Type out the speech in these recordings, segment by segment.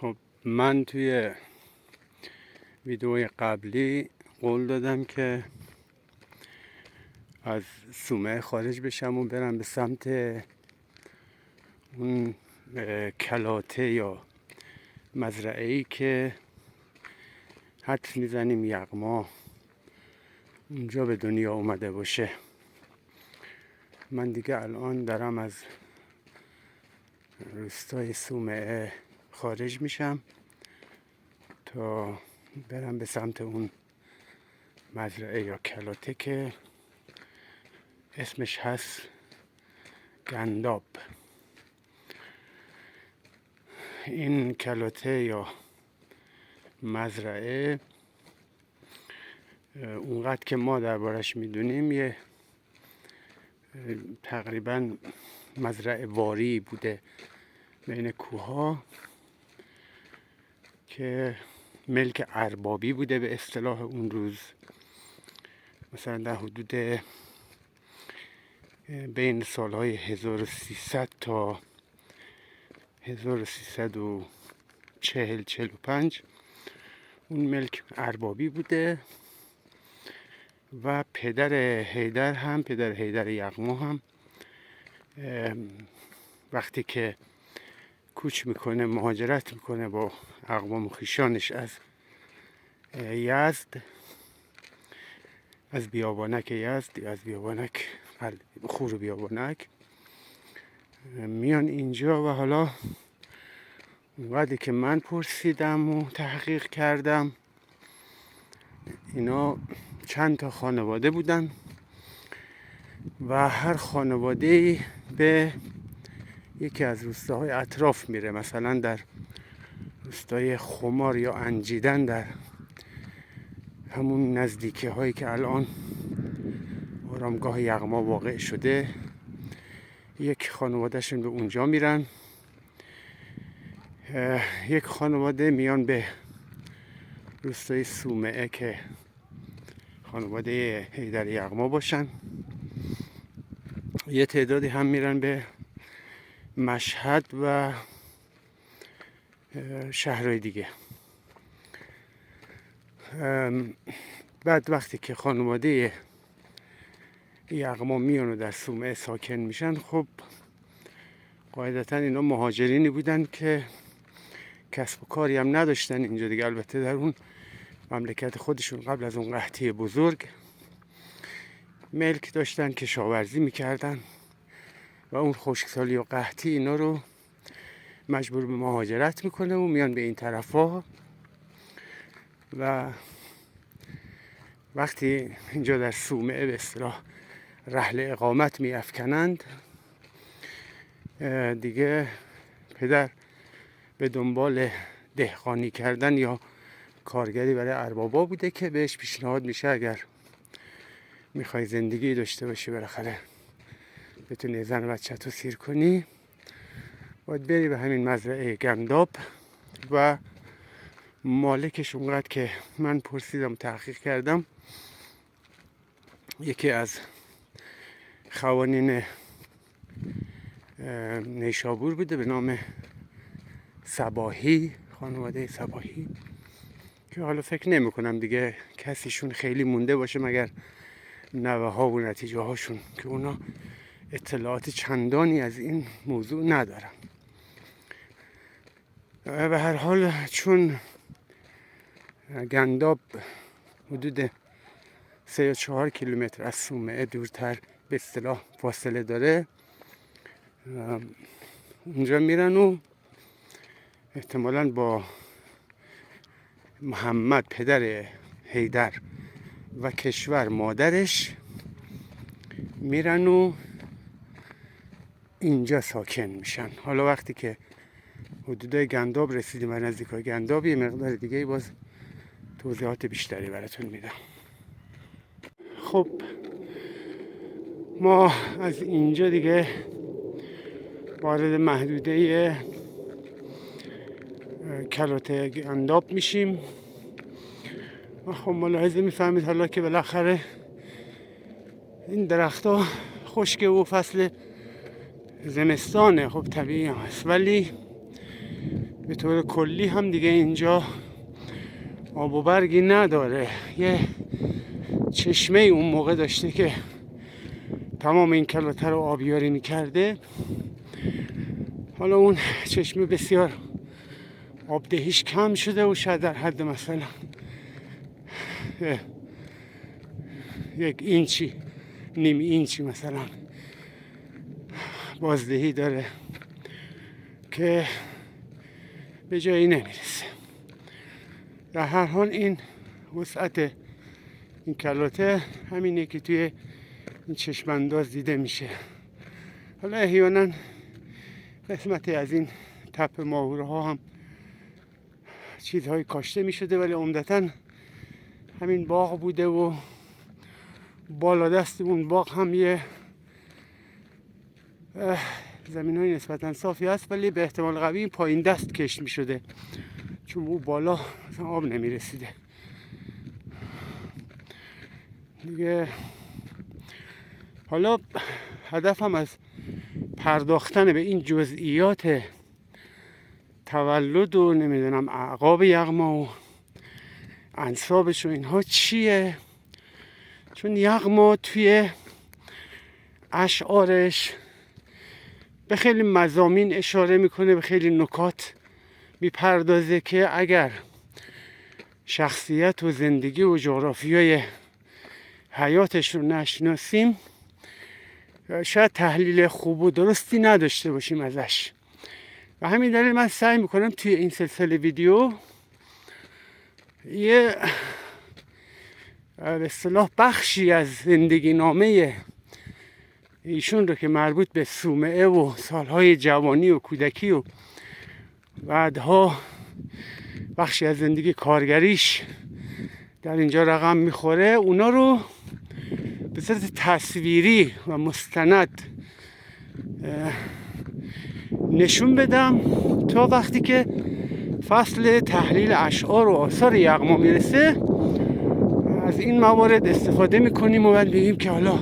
خب من توی ویدیوی قبلی قول دادم که از صومعه خارج بشم و برم به سمت اون کلاته یا مزرعه‌ای که حدس میزنیم یغما اونجا به دنیا اومده باشه. من دیگه الان دارم از روستای صومعه خارج میشم تا برم به سمت اون مزرعه یا کلاته که اسمش هست گنداب. این کلاته یا مزرعه اونقدر که ما دربارش میدونیم یه تقریبا مزرعه واری بوده بین کوها که ملک اربابی بوده به اصطلاح اون روز. مثلا در حدود بین سالهای 1300 تا 1340-45 اون ملک اربابی بوده و پدر حیدر یغما هم وقتی که کوچ میکنه، مهاجرت میکنه با اقوام و خویشانش از یزد، از بیابانک یزد، از بیابانک خور بیابانک میان اینجا. و حالا اونقدری که من پرسیدم و تحقیق کردم، اینا چند تا خانواده بودن و هر خانواده به یکی از روستاهای اطراف میره. مثلا در روستای خمار یا انجیدن، در همون نزدیکی هایی که الان آرامگاه یغما واقع شده، یک خانوادهشون به اونجا میرن. یک خانواده میان به روستای صومعه که خانواده حیدر یغما باشن. یه تعدادی هم میرن به مشهد و شهرهای دیگه. بعد وقتی که خانواده یغما میان و در صومعه ساکن میشن، خب قاعدتا اینا مهاجرینی بودن که کسب و کاری هم نداشتن اینجا دیگه. البته در اون مملکت خودشون قبل از اون قحطی بزرگ ملک داشتن، کشاورزی میکردن و اون خشکسالی و قحطی اینا رو مجبور به مهاجرت میکنه و میان به این طرفا. و وقتی اینجا در صومعه به اصطلاح رحل اقامت میافکنند، دیگه پدر به دنبال دهقانی کردن یا کارگری برای اربابا بوده که بهش پیشنهاد میشه اگر میخوای زندگی داشته باشی، بالاخره بتونی زن و بچت رو سیر کنی، باید بری به همین مزرعه گنداب. و مالکش اونقدر که من پرسیدم تحقیق کردم، یکی از خوانین نیشابور بوده به نام صباحی، خانواده صباحی، که حالا فکر نمی کنم دیگه کسیشون خیلی مونده باشه مگر نوه ها و نتیجه هاشون که اونا اطلاعات چندانی از این موضوع ندارن. به هر حال چون گنداب حدود 3 یا 4 کیلومتر از صومعه دورتر به اصطلاح فاصله داره، اونجا میرن و احتمالاً با محمد پدر حیدر و کشور مادرش میرن و اینجا ساکن میشن. حالا وقتی که حدودای گنداب رسیدیم و نزدیکای گنداب، یه مقدار دیگه باز توضیحات بیشتری براتون میدم. خب ما از اینجا دیگه وارد محدوده کلاته گنداب میشیم. خب ملاحظه میفهمید حالا که بالاخره این درختها خشکه و فصل زمستانه، خب طبیعی هم هست، ولی به طور کلی هم دیگه اینجا آب و برگی نداره. یه چشمه اون موقع داشته که تمام این کلاته رو آبیاری میکرده. حالا اون چشمه بسیار آبدهیش کم شده و شاید در حد مثلا 1 اینچی، نیم اینچی مثلا بازدهی داره که به جایی نمیرسه. در هر حال این وسعت این کلاته همینه که توی این چشم انداز دیده میشه. حالا احیانا قسمتی از این تپه ماهوره ها هم چیزهایی کاشته میشده، ولی عمدتا همین باغ بوده و بالا دست اون باغ هم یه زمین های نسبتا صافی هست، ولی به احتمال قوی پایین دست کشت می شده چون او بالا مثلا آب نمی رسیده دیگه. حالا هدفم از پرداختن به این جزئیات تولد و نمیدونم اعقاب یغما و انسابش و اینها چیه، چون یغما توی اشعارش به خیلی مضامین اشاره میکنه، به خیلی نکات میپردازه که اگر شخصیت و زندگی و جغرافیای حیاتش رو نشناسیم شاید تحلیل خوب و درستی نداشته باشیم ازش. و همین دلیل من سعی میکنم توی این سلسله ویدیو یه به اصطلاح بخشی از زندگی نامه ایشون رو که مربوط به صومعه و سالهای جوانی و کودکی و بعدها بخشی از زندگی کارگریش در اینجا رقم میخوره، اونا رو به صورت تصویری و مستند نشون بدم تا وقتی که فصل تحلیل اشعار و آثار یغما میرسه از این موارد استفاده میکنیم و بعد بگیم که حالا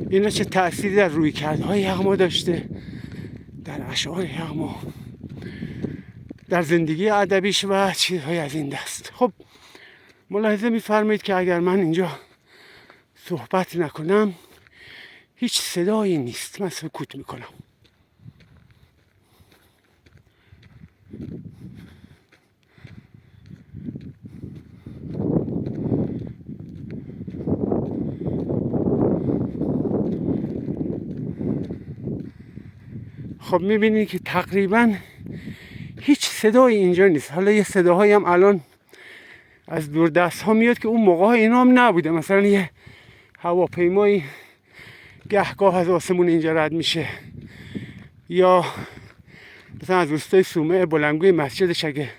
اینا چه تأثیری در رویکردهای یغما داشته، در اشعار یغما، در زندگی ادبیش و چیزهای از این دست. خب ملاحظه میفرمایید که اگر من اینجا صحبت نکنم هیچ صدایی نیست، من سکوت میکنم. خب میبینید که تقریبا هیچ صدایی اینجا نیست. حالا یه صداهایی هم الان از دور دست ها میاد که اون موقع اینا هم نبوده، مثلا یه هواپیمایی گهگاه از آسمون اینجا رد میشه، یا مثلا از روستای صومعه بلندگوی مسجدش اگه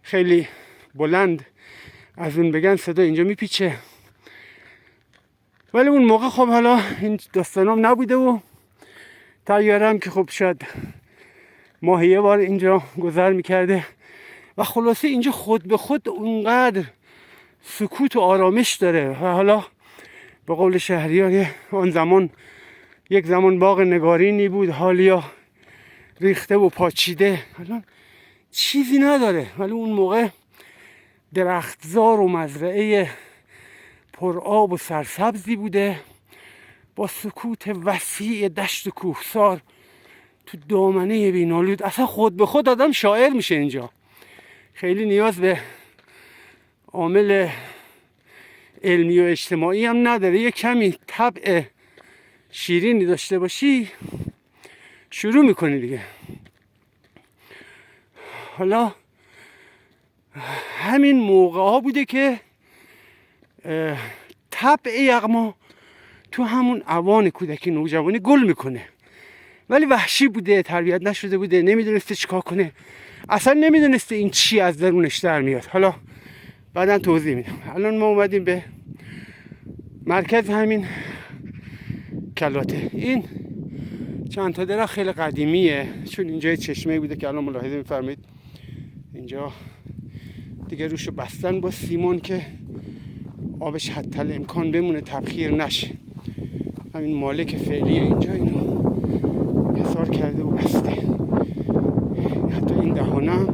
خیلی بلند از اون بگن صدا اینجا میپیچه. ولی اون موقع خب حالا این داستانام نبوده و طیاره هم که خب شاید ماهی یه بار اینجا گذر میکرده و خلاصه اینجا خود به خود اونقدر سکوت و آرامش داره. و حالا به قول شهریار آن زمان یک زمان باغ نگارینی بود، حالیا ریخته و پاچیده، الان چیزی نداره. ولی اون موقع درختزار و مزرعه پر آب و سرسبزی بوده با سکوت وسیع دشت و کوهسار تو دامنه بینالود. اصلا خود به خود آدم شاعر میشه اینجا، خیلی نیاز به عامل علمی و اجتماعی هم نداره. یه کمی طبع شیرینی داشته باشی شروع میکنی دیگه. حالا همین موقع ها بوده که طبع یغما تو همون اوان کودکی نوجوانی گل میکنه، ولی وحشی بوده، تربیت نشده بوده، نمیدونسته چیکار کنه، اصلا نمیدونسته این چی از درونش در میاد. حالا بعدا توضیح میدم. الان ما اومدیم به مرکز همین کلاته. این چند تا درخت خیلی قدیمیه، چون اینجا چشمه بوده که الان ملاحظه میفرمایید اینجا دیگه روشو بستن با سیمان که آبش حتی امکان بمونه، تبخیر نشه. همین مالک فعلی اینجا اینو حصار کرده و بسته. حتی این هم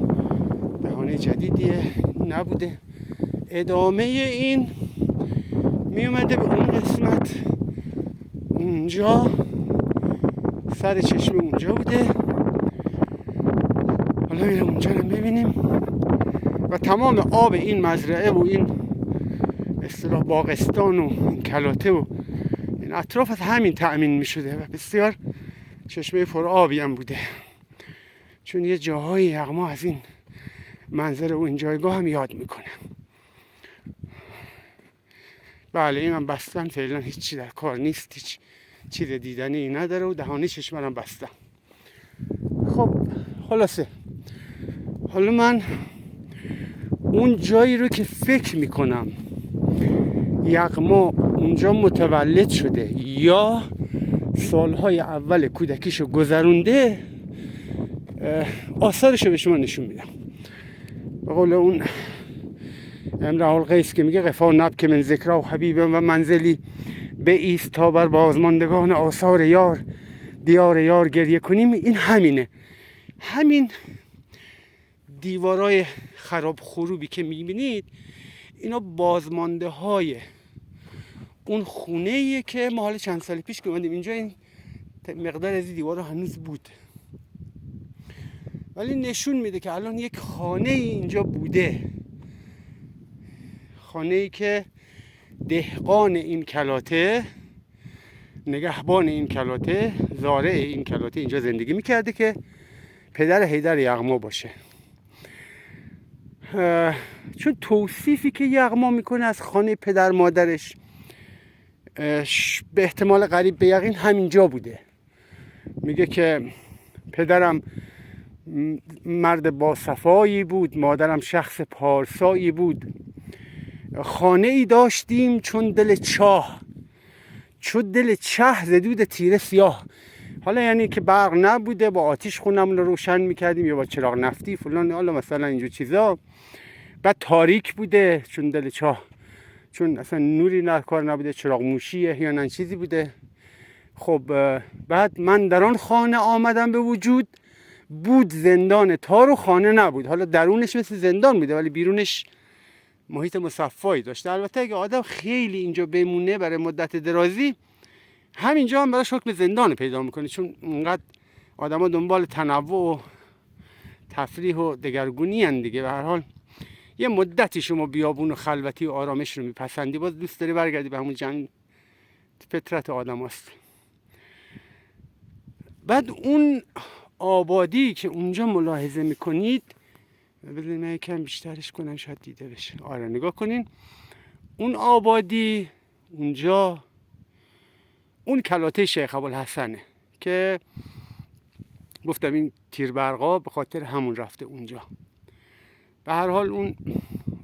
بهانه جدیدیه نبوده. ادامه این می اومده به اون قسمت، اونجا سر چشمه اونجا بوده. حالا میرم اونجا رو ببینیم و تمام آب این مزرعه و این اصطلاح باغستان و این کلاته و این اطراف از همین تأمین می شده و بسیار چشمه پر آبی هم بوده، چون یه جاهای یغما از این منظر و این جایگاه هم یاد میکنه. بله این هم بستن، فعلا هیچی در کار نیست، هیچ چیز دیدنی نداره و دهانه چشمه هم بستن. خب خلاصه حالا من اون جایی رو که فکر میکنم یغما اونجا متولد شده یا سالهای اول کودکیشو گذرونده، آثارشو به شما نشون میدم. به قول اون امرؤ القیس که میگه قفا نبک من ذکر و حبیب و منزلی به ایست تا بر بازماندگان آثار یار دیار یار گریه کنیم. این همینه، همین دیوارای خراب خروبی که میبینید اینا بازمانده های اون خونه ایه که ما حالا چند سال پیش که اومدیم اینجا این مقدار از دیوارا هنوز بود، ولی نشون میده که الان یک خانه اینجا بوده، خانه ای که دهقان این کلاته، نگهبان این کلاته، زارع این کلاته اینجا زندگی میکرده که پدر حیدر یغما باشه. چون توصیفی که یغما میکنه از خانه پدر مادرش به احتمال قریب به یقین همینجا بوده. میگه که پدرم مرد با صفایی بود، مادرم شخص پارسایی بود، خانه ای داشتیم چون دل چاه، چون دل چه زدود تیره سیاه. حالا یعنی که برق نبوده، با آتیش خونمون رو روشن میکردیم یا با چراغ نفتی فلان، حالا مثلا اینجور چیزا. بعد تاریک بوده چون دل چاه، چون اصلا نوری در کار نبوده، چراغ موشیه یا نه چیزی بوده. خب بعد من در آن خانه آمدم به وجود، بود زندان تار و خانه نبود. حالا درونش مثل زندان بوده ولی بیرونش محیط مصفایی داشته. البته اگه آدم خیلی اینجا بمونه برای مدت درازی، همینجا هم براش حکم زندان پیدا میکنه، چون اونقدر آدم ها دنبال تنوع و تفریح و دگرگونی هن دیگه. به هر حال یه مدتی شما بیابون و خلوتی و آرامش رو میپسندی، باز دوست داری برگردی به همون جنگ، فطرت آدم هست. بعد اون آبادی که اونجا ملاحظه میکنید، بذارید من یکم بیشترش کنم شاید دیده بشه. آره نگاه کنین، اون آبادی اونجا اون کلاته شیخ ابوالحسنه که گفتم این تیربرقا به خاطر همون رفته اونجا. به هر حال اون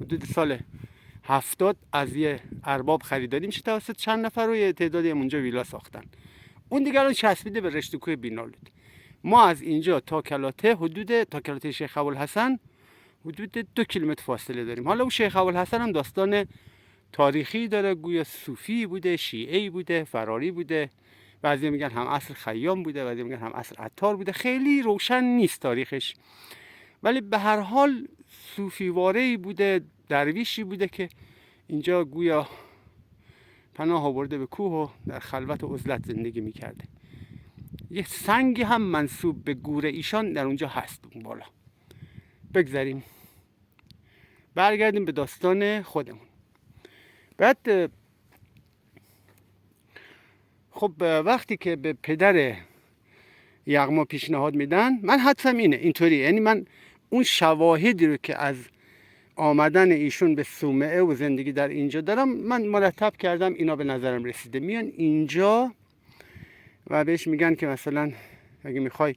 حدود سال 70 از یه ارباب خریداری میشه توسط چند نفر و یه تعدادی هم اونجا ویلا ساختن. اون دیگه الان چسبیده به رشته کوه بینالود. ما از اینجا تا کلاته شیخ ابوالحسن حدود 2 کیلومتر فاصله داریم. حالا اون شیخ ابوالحسن هم داستان تاریخی داره، گویا صوفی بوده، شیعی بوده، فراری بوده، بعضی میگن هم عصر خیام بوده، بعضی میگن هم عصر عطار بوده، خیلی روشن نیست تاریخش، ولی به هر حال صوفیواره‌ای بوده، درویشی بوده که اینجا گویا پناه آورده به کوه و در خلوت و عزلت زندگی میکرده. یه سنگی هم منسوب به گور ایشان در اونجا هست اون بالا. بگذاریم برگردیم به داستان خودمون. بعد خب وقتی که به پدر یغما پیشنهاد میدن، من حدسم اینطوری، یعنی من اون شواهدی رو که از آمدن ایشون به صومعه و زندگی در اینجا دارم، من مرتب کردم، اینا به نظرم رسیده. میان اینجا و بهش میگن که مثلا اگه میخوای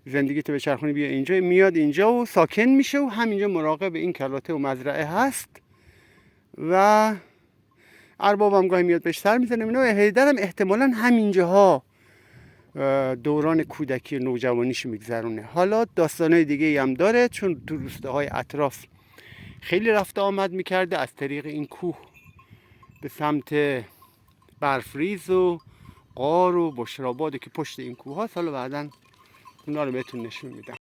زندگی تو بچرخونی بیا اینجا، میاد اینجا و ساکن میشه و همینجا مراقب این کلاته و مزرعه هست و اربابم گاهی میاد بهش سر میزنه. اینا حیدرم احتمالاً همینجاها دوران کودکی و نوجوانیش میگذرونه. حالا داستانای دیگه هم داره، چون تو روستاهای اطراف خیلی رفته آمد میکرده از طریق این کوه به سمت برفریز و غار و بشرآباد که پشت این کوه هاست. حالا بعداً اونا رو بهتون نشون میدم.